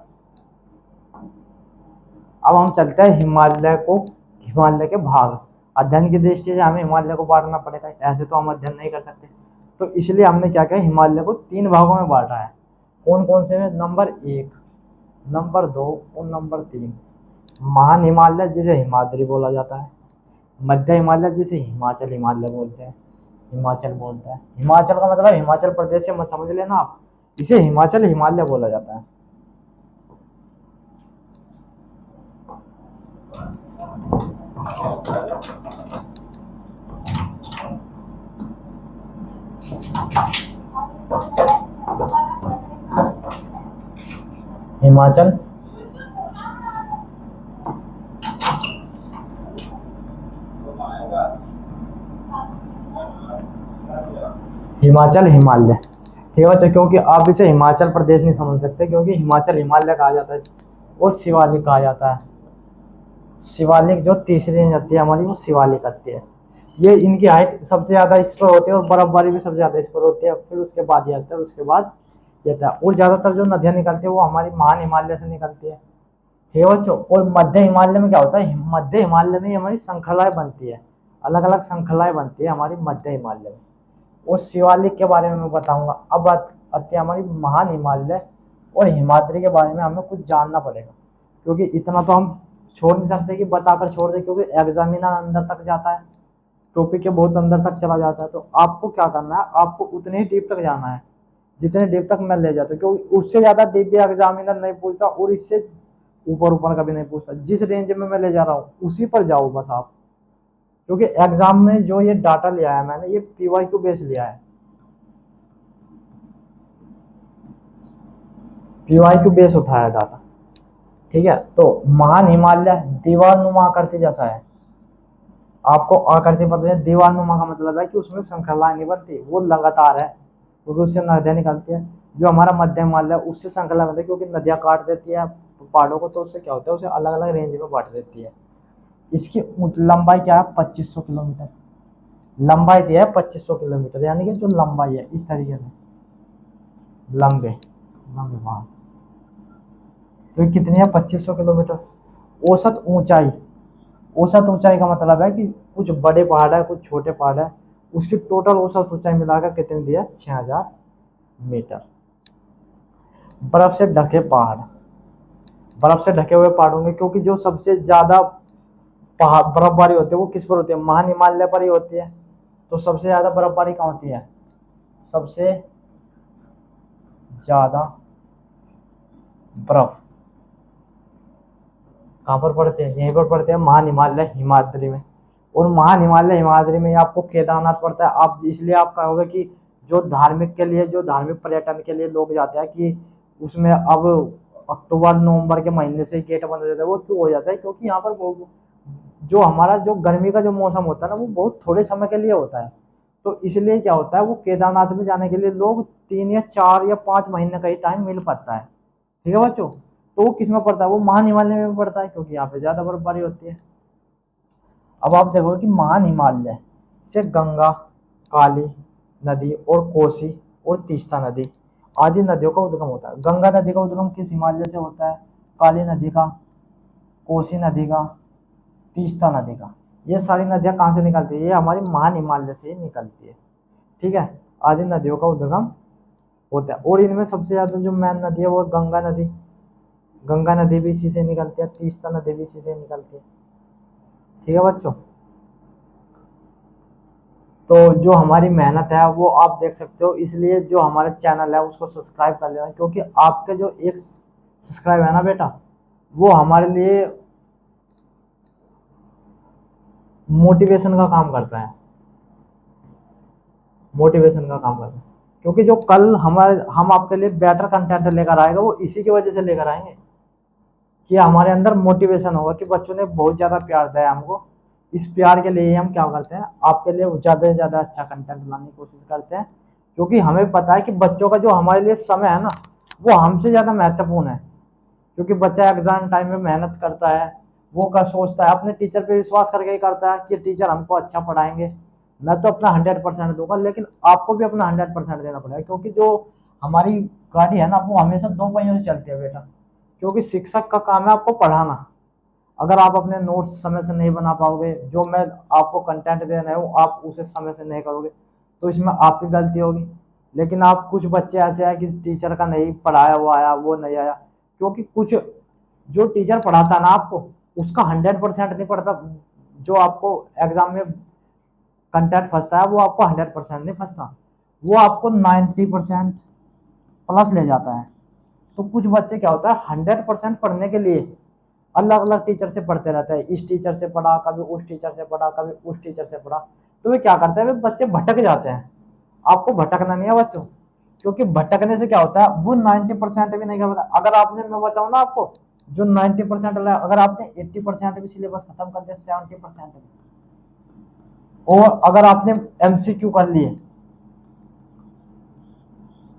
अब हम चलते हैं हिमालय को, हिमालय के भाग। अध्ययन की दृष्टि से हमें हिमालय को बांटना पड़ेगा, ऐसे तो हम अध्ययन नहीं कर सकते। तो इसलिए हमने क्या किया, हिमालय को 3 भागों में बांटा है। कौन कौन से हैं, नंबर 1, नंबर 2 और नंबर 3। महान हिमालय, जिसे हिमाद्री बोला जाता है, मध्य हिमालय, जिसे हिमाचल हिमालय बोलते हैं, हिमाचल बोलते हैं। हिमाचल का मतलब हिमाचल प्रदेश से मत समझ लेना आप, इसे हिमाचल हिमालय बोला जाता है। हिमाचल हिमाचल हिमालय। ठीक है बच्चों, क्योंकि आप इसे हिमाचल प्रदेश नहीं समझ सकते, क्योंकि हिमाचल हिमालय कहा जाता है और शिवालिक कहा जाता है। शिवालिक जो तीसरी रेंज आती है हमारी वो शिवालिक आती है। ये इनकी हाइट सबसे ज़्यादा इस पर होती है और बर्फबारी भी सबसे ज़्यादा इस पर होती है। फिर उसके बाद ये आता है, उसके बाद ये आता है। और ज़्यादातर जो नदियाँ निकलती है वो हमारी महान हिमालय से निकलती है। ठीक है बच्चों। और मध्य हिमालय में क्या होता है, मध्य हिमालय में हमारी श्रृंखलाएं बनती है, अलग अलग श्रृंखलाएं बनती है हमारी मध्य हिमालय में। और शिवालिक के बारे में मैं बताऊंगा। अब आती है हमारी महान हिमालय और हिमाद्री के बारे में हमें कुछ जानना पड़ेगा, क्योंकि इतना तो हम छोड़ नहीं सकते कि बताकर छोड़ दे, क्योंकि एग्जामिनर अंदर तक जाता है, टॉपिक के बहुत अंदर तक चला जाता है। तो आपको क्या करना है, आपको उतने ही डीप तक जाना है जितने डीप तक मैं ले जाता हूँ, क्योंकि उससे ज़्यादा डीप भी एग्जामिनर नहीं पूछता और इससे ऊपर ऊपर कभी नहीं पूछता। जिस रेंज में मैं ले जा रहा हूँ उसी पर जाओ बस आप, क्योंकि एग्जाम में जो ये डाटा लिया है मैंने, ये पीवाईक्यू बेस लिया है, पीवाईक्यू बेस उठाया डाटा। ठीक है। तो महान हिमालय दीवार नुमा आकृति जैसा है। आपको आकृति पता है, दीवार नुमा का मतलब है कि उसमें श्रृंखलाएं नहीं बनती, वो लगातार है, क्योंकि उससे नदियाँ निकलती है। जो हमारा मध्य हिमालय उससे श्रृंखला बनती है, क्योंकि नदियाँ काट देती है पहाड़ों को, तो उससे क्या होता है, उसे अलग अलग रेंज में बांट देती है। इसकी लंबाई क्या है, 2500 किलोमीटर लंबाई दी है, 2500 किलोमीटर, यानी कि जो लंबाई है इस तरीके से लंबे लंबे वहाँ, तो ये कितनी है, 2500 किलोमीटर। औसत ऊंचाई, औसत ऊंचाई का मतलब है कि कुछ बड़े पहाड़ है कुछ छोटे पहाड़ है, उसकी टोटल औसत ऊंचाई मिलाकर कितनी दी है, 6000 मीटर। बर्फ से ढके पहाड़, बर्फ से ढके हुए पहाड़ होंगे, क्योंकि जो सबसे ज्यादा पहाड़ बर्फबारी होती है वो किस पर होती है, महान हिमालय पर ही होती है। तो सबसे ज्यादा बर्फबारी कहाँ होती है, सबसे ज्यादा बर्फ कहाँ पर पड़ते हैं, यहीं पर पड़ते हैं, महान हिमालय हिमाद्री में। और महान हिमालय हिमाद्री में आपको केदारनाथ पड़ता है। आप इसलिए आप कहोगे कि जो धार्मिक के लिए, जो धार्मिक पर्यटन के लिए लोग जाते हैं कि उसमें अब अक्टूबर नवंबर के महीने से गेट बंद हो जाता है, वो क्यों हो जाता है, क्योंकि यहाँ पर वो जो हमारा जो गर्मी का जो मौसम होता है ना, वो बहुत थोड़े समय के लिए होता है। तो इसलिए क्या होता है, वो केदारनाथ में जाने के लिए लोग 3 या 4 या 5 महीने का ही टाइम मिल पाता है। ठीक है बच्चों। तो वो किस में पड़ता है, वो महान हिमालय में पड़ता है, क्योंकि यहाँ पे ज्यादा बर्फबारी होती है। अब आप देखो कि महान हिमालय से गंगा, काली नदी और कोसी और तीस्ता नदी आदि नदियों का उद्गम होता है। गंगा नदी का उद्गम किस हिमालय से होता है, काली नदी का, कोसी नदी का, तीस्ता नदी का। ये सारी नदियां कहाँ से निकलती है, ये हमारी महान हिमालय से ही निकलती है। ठीक है। आदि नदियों का उद्गम होता है, और इनमें सबसे ज्यादा जो मेन नदी है वो गंगा नदी, गंगा नदी भी इसी से निकलती है, तीस्ता नदी भी इसी से निकलती है। ठीक है बच्चों। तो जो हमारी मेहनत है वो आप देख सकते हो, इसलिए जो हमारा चैनल है उसको सब्सक्राइब कर लेना, क्योंकि आपके जो एक सब्सक्राइब है ना बेटा, वो हमारे लिए मोटिवेशन का काम करता है, मोटिवेशन का काम करता है। क्योंकि जो कल हमारे हम आपके लिए बेटर कंटेंट लेकर आएगा वो इसी की वजह से लेकर आएंगे कि हमारे अंदर मोटिवेशन होगा कि बच्चों ने बहुत ज़्यादा प्यार दिया हमको। इस प्यार के लिए हम क्या करते हैं, आपके लिए ज़्यादा से ज़्यादा अच्छा कंटेंट लाने की कोशिश करते हैं, क्योंकि हमें पता है कि बच्चों का जो हमारे लिए समय है ना, वो हमसे ज़्यादा महत्वपूर्ण है। क्योंकि बच्चा एग्जाम टाइम में मेहनत करता है, वो का सोचता है, अपने टीचर पे विश्वास करके ही करता है कि टीचर हमको अच्छा पढ़ाएंगे, मैं तो अपना 100% दूंगा। लेकिन आपको भी अपना 100% देना पड़ेगा, क्योंकि जो हमारी गाड़ी है ना वो हमेशा दो पहियों से चलती है बेटा। क्योंकि शिक्षक का काम है आपको पढ़ाना। अगर आप अपने नोट्स समय से नहीं बना पाओगे, जो मैं आपको कंटेंट दे रहा हूँ आप उसे समय से नहीं करोगे, तो इसमें आपकी गलती होगी। लेकिन आप कुछ बच्चे ऐसे हैं कि टीचर का नहीं पढ़ाया वो आया, वो नहीं आया, क्योंकि कुछ जो टीचर पढ़ाता है ना आपको, उसका 100% नहीं पढ़ता। जो आपको एग्जाम में कंटेंट फंसता है वो आपको 100% नहीं फंसता, वो आपको 90% प्लस ले जाता है। तो कुछ बच्चे क्या होता है, 100% पढ़ने के लिए अलग अलग टीचर से पढ़ते रहते हैं, इस टीचर से पढ़ा, कभी उस टीचर से पढ़ा, कभी उस टीचर से पढ़ा। तो वे क्या करते हैं, वे बच्चे भटक जाते हैं। आपको भटकना नहीं है बच्चों, क्योंकि भटकने से क्या होता है, वो 90% भी नहीं कर पाता। अगर आपने, मैं बताऊँ ना आपको, जो 90% अगर आपने 80% भी सिलेबस खत्म कर दिया, 70% भी, और अगर आपने MCQ कर लिए,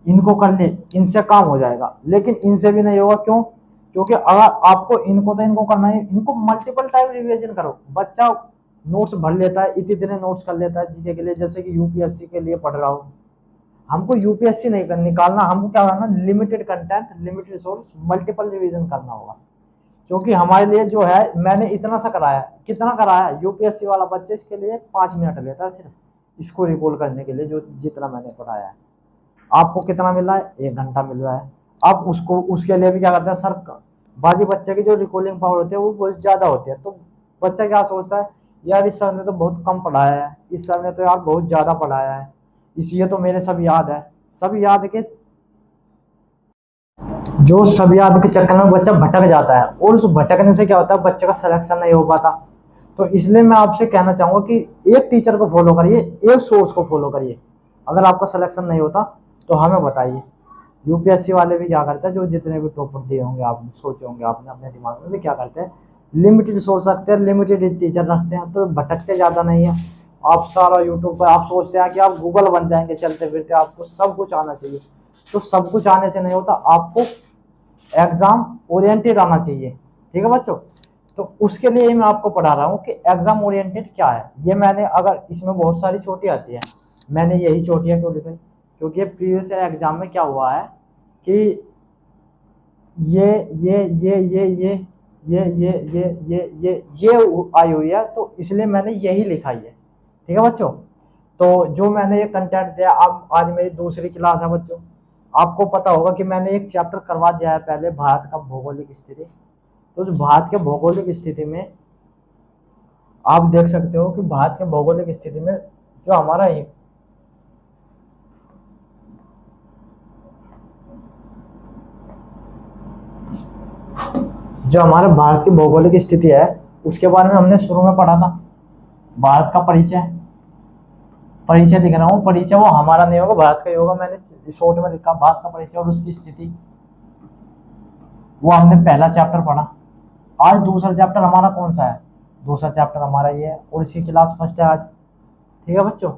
इनको कर ले, इनसे काम हो जाएगा। लेकिन इनसे भी नहीं होगा, क्यों, क्योंकि अगर आपको इनको करना है, इनको मल्टीपल टाइम रिवीजन करो। बच्चा नोट्स भर लेता है, इतने इतने नोट्स कर लेता है जीके के लिए, जैसे कि यूपीएससी के लिए पढ़ रहा हो। हमको यूपीएससी नहीं निकालना, हमको क्या करना, limited content, limited source, multiple revision करना होगा। क्योंकि हमारे लिए जो है, मैंने इतना सा कराया, कितना कराया, यूपीएससी वाला बच्चे इसके लिए 5 मिनट लेता है सिर्फ इसको रिकॉल करने के लिए, जो जितना मैंने पढ़ाया है। आपको कितना मिल रहा है, 1 घंटा मिल रहा है। आप उसको, उसके लिए भी क्या करते हैं सर, बाजी बच्चे की जो रिकॉलिंग पावर होती है वो बहुत ज्यादा होती है। तो बच्चा क्या सोचता है, यार इस सर ने तो बहुत कम पढ़ाया है, इस सर ने तो यार बहुत ज्यादा पढ़ाया है, इसलिए तो मेरे सब याद है। सब याद के, जो सब याद के चक्कर में बच्चा भटक जाता है, और उस भटकने से क्या होता है, बच्चे का सिलेक्शन नहीं हो पाता। तो इसलिए मैं आपसे कहना चाहूंगा कि एक टीचर को फॉलो करिए, एक सोर्स को फॉलो करिए। अगर आपका सिलेक्शन नहीं होता तो हमें बताइए। यूपीएससी वाले भी क्या करते हैं, जो जितने भी टॉपर दिए होंगे, आप सोचे होंगे आपने अपने दिमाग में भी, क्या करते हैं, लिमिटेड सोर्स रखते हैं, लिमिटेड टीचर रखते हैं, तो भटकते ज़्यादा नहीं है। आप सारा यूट्यूब पर, आप सोचते हैं कि आप गूगल बन जाएंगे चलते फिरते, आपको सब कुछ आना चाहिए। तो सब कुछ आने से नहीं होता, आपको एग्जाम ओरिएंटेड आना चाहिए। ठीक है बच्चों, तो उसके लिए ही मैं आपको पढ़ा रहा हूँ कि एग्जाम ओरिएंटेड क्या है। ये मैंने, अगर इसमें बहुत सारी चोटी आती है, मैंने यही चोटियाँ क्यों लिखाई, क्योंकि प्रीवियस एग्जाम में क्या हुआ है कि ये ये आई हुई है, तो इसलिए मैंने यही लिखाई है। ठीक है बच्चों, तो जो मैंने ये कंटेंट दिया, अब आज मेरी दूसरी क्लास है बच्चों। आपको पता होगा कि मैंने एक चैप्टर करवा दिया है पहले, भारत का भौगोलिक स्थिति। तो उस भारत के भौगोलिक स्थिति में आप देख सकते हो कि भारत के भौगोलिक स्थिति में जो हमारा भारत की भौगोलिक स्थिति है, उसके बारे में हमने शुरू में पढ़ा था। भारत का परिचय, परिचय लिख रहा हूँ, परिचय वो हमारा नहीं होगा, भारत का ही होगा। मैंने शॉर्ट में लिखा भारत का परिचय और उसकी स्थिति, वो हमने पहला चैप्टर पढ़ा। आज दूसरा चैप्टर हमारा कौन सा है, दूसरा चैप्टर हमारा ये है, और इसी क्लास फर्स्ट है आज। ठीक है बच्चों,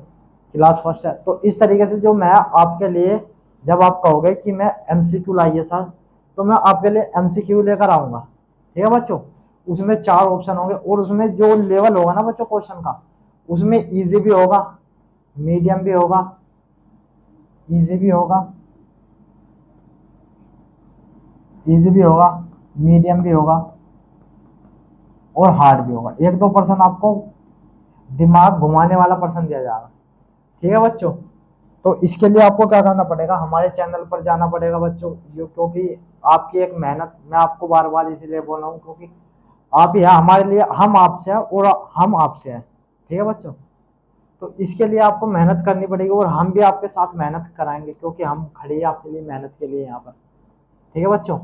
क्लास फर्स्ट है। तो इस तरीके से जो मैं आपके लिए, जब आप कहोगे कि मैं एमसीक्यू लाइए सर, तो मैं आपके लिए एमसीक्यू लेकर आऊंगा। ठीक है बच्चों, उसमें 4 ऑप्शन होंगे, और उसमें जो लेवल होगा ना बच्चों क्वेश्चन का, उसमें इजी भी होगा, मीडियम भी होगा, इजी भी होगा, इजी भी होगा, मीडियम भी होगा, और हार्ड भी होगा। 1-2% आपको दिमाग घुमाने वाला पर्सन दिया जाएगा। ठीक है बच्चों, तो इसके लिए आपको क्या करना पड़ेगा, हमारे चैनल पर जाना पड़ेगा बच्चों। क्योंकि आपकी एक मेहनत, मैं आपको बार बार इसीलिए बोल रहा हूँ, क्योंकि आप ही हैं हमारे लिए, हम आपसे हैं और हम आपसे हैं। ठीक है बच्चों, तो इसके लिए आपको मेहनत करनी पड़ेगी, और हम भी आपके साथ मेहनत कराएंगे, क्योंकि हम खड़े हैं आपके लिए मेहनत के लिए यहाँ पर। ठीक है बच्चों,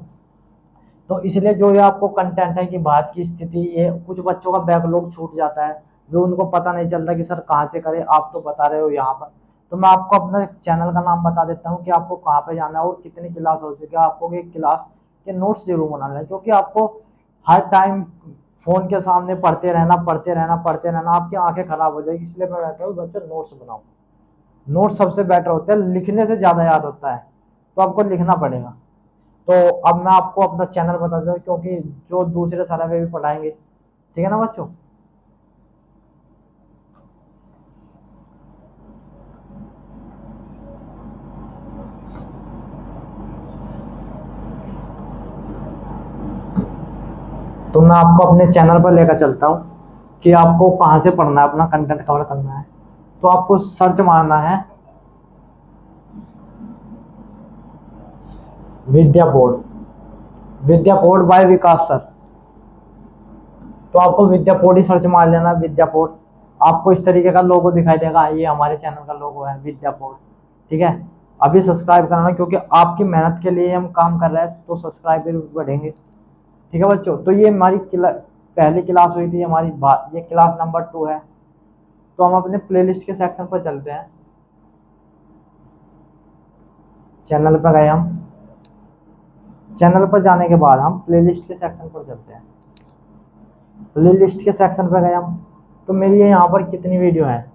तो इसलिए जो ये आपको कंटेंट है कि भारत की स्थिति, ये कुछ बच्चों का बैकलॉग छूट जाता है, जो उनको पता नहीं चलता कि सर कहाँ से करें, आप तो बता रहे हो यहाँ पर। तो मैं आपको अपना चैनल का नाम बता देता हूँ कि आपको कहाँ पे जाना है और कितनी क्लास हो चुकी है। आपको एक क्लास के नोट्स जरूर बनाना है, क्योंकि आपको हर टाइम फोन के सामने पढ़ते रहना, पढ़ते रहना, पढ़ते रहना, आपकी आंखें खराब हो जाएगी। इसलिए मैं कहता हूँ बच्चे नोट्स बनाओ। नोट्स सबसे बेटर होते हैं, लिखने से ज्यादा याद होता है, तो आपको लिखना पड़ेगा। तो अब मैं आपको अपना चैनल बता दूं, क्योंकि जो दूसरे सारा वे भी पढ़ाएंगे। ठीक है ना बच्चों, तो मैं आपको अपने चैनल पर लेकर चलता हूँ कि आपको कहाँ से पढ़ना है, अपना कंटेंट कवर करना है। तो आपको सर्च मारना है विद्या बोर्ड, विद्या बोर्ड बाय विकास सर। तो आपको विद्या बोर्ड ही सर्च मार लेना, विद्या बोर्ड। आपको इस तरीके का लोगो दिखाई देगा, ये हमारे चैनल का लोगो है, विद्या बोर्ड। ठीक है, अभी सब्सक्राइब करना, क्योंकि आपकी मेहनत के लिए हम काम कर रहे हैं, तो सब्सक्राइबर भी बढ़ेंगे। ठीक है बच्चों, तो ये हमारी पहली क्लास हुई थी हमारी, ये क्लास नंबर 2 है। तो हम अपने प्लेलिस्ट के सेक्शन पर चलते हैं। चैनल पर गए हम, चैनल पर जाने के बाद हम प्लेलिस्ट के सेक्शन पर चलते हैं। प्लेलिस्ट के सेक्शन पर गए हम, तो मेरी यहाँ पर कितनी वीडियो है,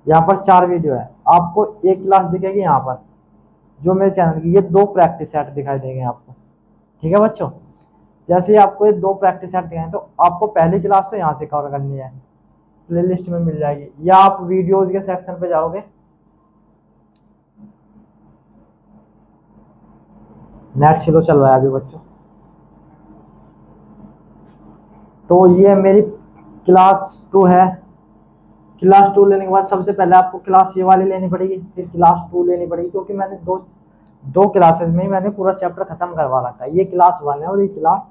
यहाँ पर 4 वीडियो है। आपको एक क्लास दिखेगी यहाँ पर, जो मेरे चैनल की, ये 2 प्रैक्टिस सेट दिखाई देंगे आपको। ठीक है बच्चों। जैसे ही आपको ये 2 प्रैक्टिस सेट दिए हैं तो आपको पहली क्लास तो यहाँ से कवर करनी है, प्ले लिस्ट में मिल जाएगी, या आप वीडियोज के सेक्शन पे जाओगे, नेट स्लो चल रहा है अभी बच्चों। तो ये मेरी क्लास 2 है। क्लास 2 लेने के बाद सबसे पहले आपको क्लास ये वाली लेनी पड़ेगी, फिर क्लास 2 लेनी पड़ेगी, क्योंकि मैंने दो दो क्लासेस में ही मैंने पूरा चैप्टर खत्म करवा रखा है। ये क्लास 1 है और ये क्लास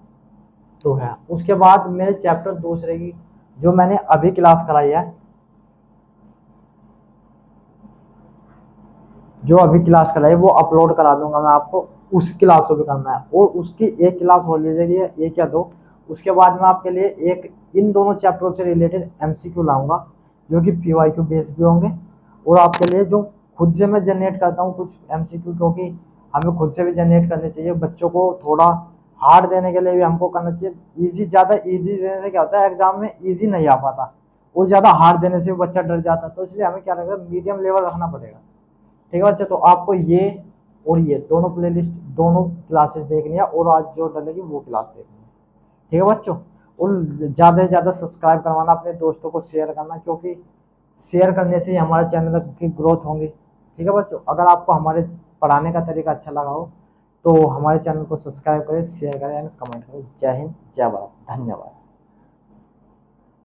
2 है। उसके बाद मेरे चैप्टर दूसरे की जो मैंने अभी क्लास कराई है, जो अभी क्लास कराई है वो अपलोड करा दूंगा मैं आपको, उस क्लास को भी करना है, और उसकी एक क्लास हो लीजिएगी, एक या दो। उसके बाद मैं आपके लिए एक इन दोनों चैप्टरों से रिलेटेड एमसीक्यू लाऊंगा, जो कि पीवाईक्यू बेस भी होंगे, और आपके लिए जो खुद से मैं जनरेट करता हूँ कुछ एमसीक्यू, क्योंकि हमें खुद से भी जनरेट करने चाहिए, बच्चों को थोड़ा हार्ड देने के लिए भी हमको करना चाहिए। ईजी, ज़्यादा ईजी देने से क्या होता है, एग्जाम में ईजी नहीं आ पाता, और ज़्यादा हार्ड देने से भी बच्चा डर जाता है, तो इसलिए हमें क्या रहेगा, मीडियम लेवल रखना पड़ेगा। ठीक है बच्चे, तो आपको ये और ये दोनों प्लेलिस्ट, दोनों क्लासेस देखनी है, और आज जो डलेगी वो क्लास देखनी है। ठीक है बच्चों, और ज़्यादा से ज़्यादा सब्सक्राइब करवाना, अपने दोस्तों को शेयर करना, क्योंकि शेयर करने से ही हमारे चैनल की ग्रोथ होंगी। ठीक है बच्चों, अगर आपको हमारे पढ़ाने का तरीका अच्छा लगा हो तो हमारे चैनल को सब्सक्राइब करें, शेयर करें एंड कमेंट करें। जय हिंद, जय भारत, धन्यवाद।